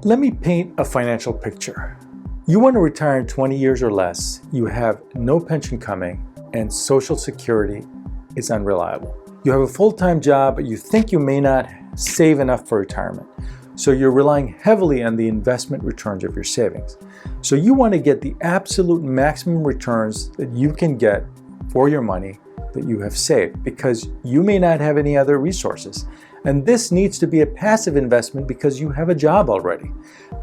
Let me paint a financial picture. You want to retire in 20 years or less, you have no pension coming, and Social Security is unreliable. You have a full-time job, but you think you may not save enough for retirement. So you're relying heavily on the investment returns of your savings. So you want to get the absolute maximum returns that you can get for your money that you have saved, because you may not have any other resources. And this needs to be a passive investment because you have a job already.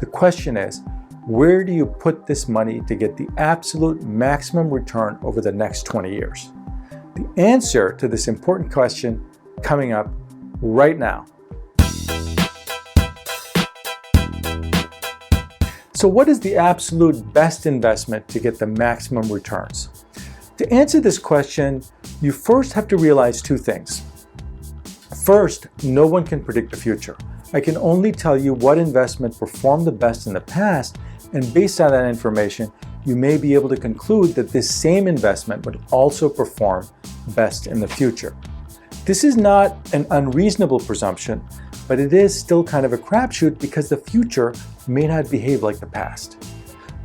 The question is, where do you put this money to get the absolute maximum return over the next 20 years? The answer to this important question coming up right now. So what is the absolute best investment to get the maximum returns? To answer this question, you first have to realize two things. First, no one can predict the future. I can only tell you what investment performed the best in the past, and based on that information, you may be able to conclude that this same investment would also perform best in the future. This is not an unreasonable presumption, but it is still kind of a crapshoot because the future may not behave like the past.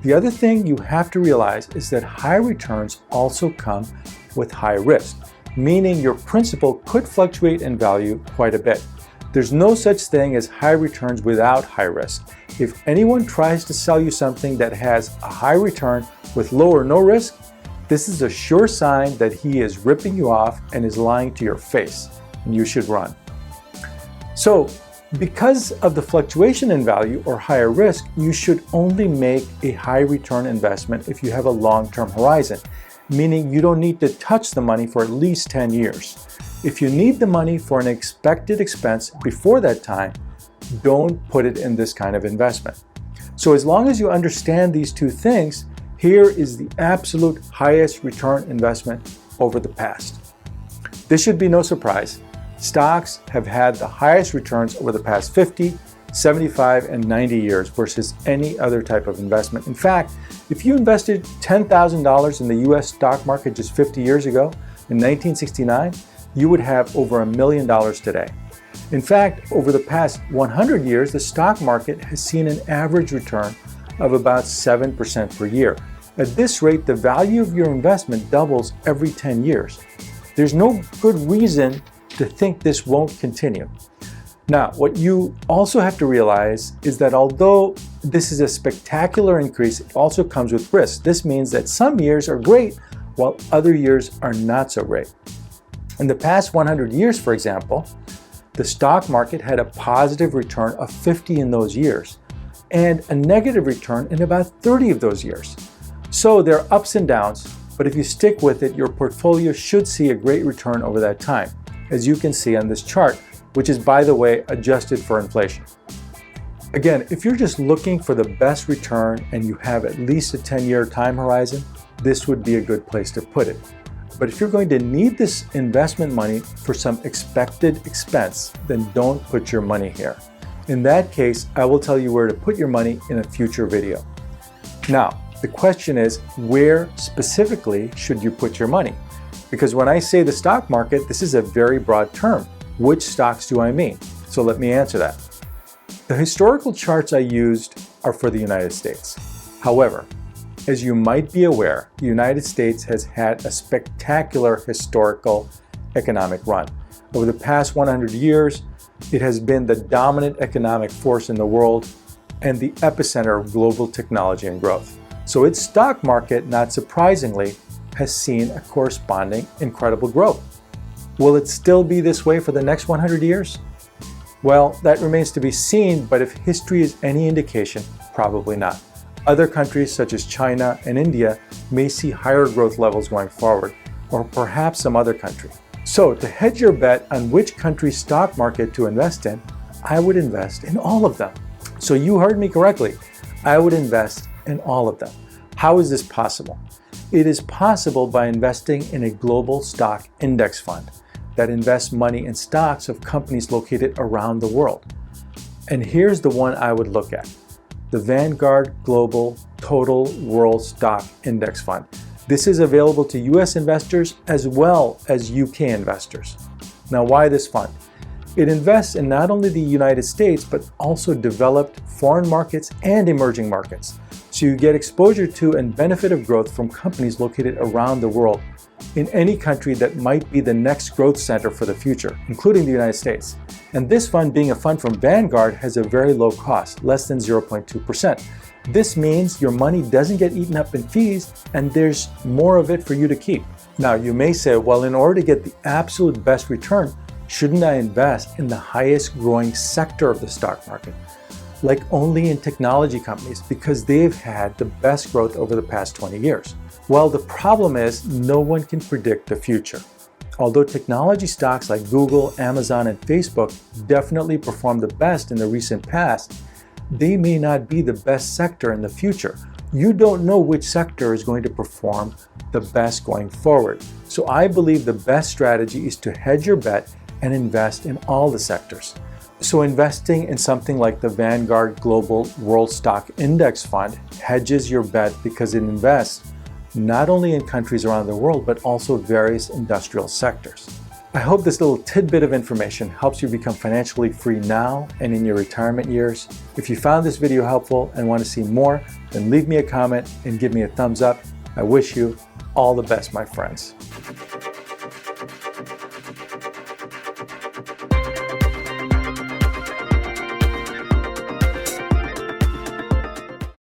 The other thing you have to realize is that high returns also come with high risk, meaning your principal could fluctuate in value quite a bit. There's no such thing as high returns without high risk. If anyone tries to sell you something that has a high return with low or no risk, this is a sure sign that he is ripping you off and is lying to your face, and you should run. So, because of the fluctuation in value or higher risk, you should only make a high return investment if you have a long-term horizon, meaning you don't need to touch the money for at least 10 years. If you need the money for an expected expense before that time, don't put it in this kind of investment. So as long as you understand these two things, here is the absolute highest return investment over the past. This should be no surprise. Stocks have had the highest returns over the past 50, 75, and 90 years versus any other type of investment. In fact, if you invested $10,000 in the US stock market just 50 years ago, in 1969, you would have over $1 million today. In fact, over the past 100 years, the stock market has seen an average return of about 7% per year. At this rate, the value of your investment doubles every 10 years. There's no good reason to think this won't continue. Now, what you also have to realize is that although this is a spectacular increase, it also comes with risk. This means that some years are great while other years are not so great. In the past 100 years, for example, the stock market had a positive return of 50 in those years and a negative return in about 30 of those years. So there are ups and downs, but if you stick with it, your portfolio should see a great return over that time, as you can see on this chart, which is, by the way, adjusted for inflation. Again, if you're just looking for the best return and you have at least a 10-year time horizon, this would be a good place to put it. But if you're going to need this investment money for some expected expense, then don't put your money here. In that case, I will tell you where to put your money in a future video. Now, the question is, where specifically should you put your money? Because when I say the stock market, this is a very broad term. Which stocks do I mean? So let me answer that. The historical charts I used are for the United States. However, as you might be aware, the United States has had a spectacular historical economic run. Over the past 100 years, it has been the dominant economic force in the world and the epicenter of global technology and growth. So its stock market, not surprisingly, has seen a corresponding incredible growth. Will it still be this way for the next 100 years? Well, that remains to be seen, but if history is any indication, probably not. Other countries such as China and India may see higher growth levels going forward, or perhaps some other country. So to hedge your bet on which country's stock market to invest in, I would invest in all of them. So you heard me correctly. I would invest in all of them. How is this possible? It is possible by investing in a global stock index fund that invests money in stocks of companies located around the world. And here's the one I would look at: the Vanguard Global Total World Stock Index Fund. This is available to US investors as well as UK investors. Now, why this fund? It invests in not only the United States, but also developed foreign markets and emerging markets. So you get exposure to and benefit of growth from companies located around the world in any country that might be the next growth center for the future, including the United States. And this fund, being a fund from Vanguard, has a very low cost, less than 0.2%. This means your money doesn't get eaten up in fees and there's more of it for you to keep. Now, you may say, well, in order to get the absolute best return, shouldn't I invest in the highest growing sector of the stock market? Like only in technology companies, because they've had the best growth over the past 20 years. Well, the problem is no one can predict the future. Although technology stocks like Google, Amazon, and Facebook definitely performed the best in the recent past, they may not be the best sector in the future. You don't know which sector is going to perform the best going forward. So I believe the best strategy is to hedge your bet and invest in all the sectors. So investing in something like the Vanguard Global World Stock Index Fund hedges your bet because it invests not only in countries around the world, but also various industrial sectors. I hope this little tidbit of information helps you become financially free now and in your retirement years. If you found this video helpful and want to see more, then leave me a comment and give me a thumbs up. I wish you all the best, my friends.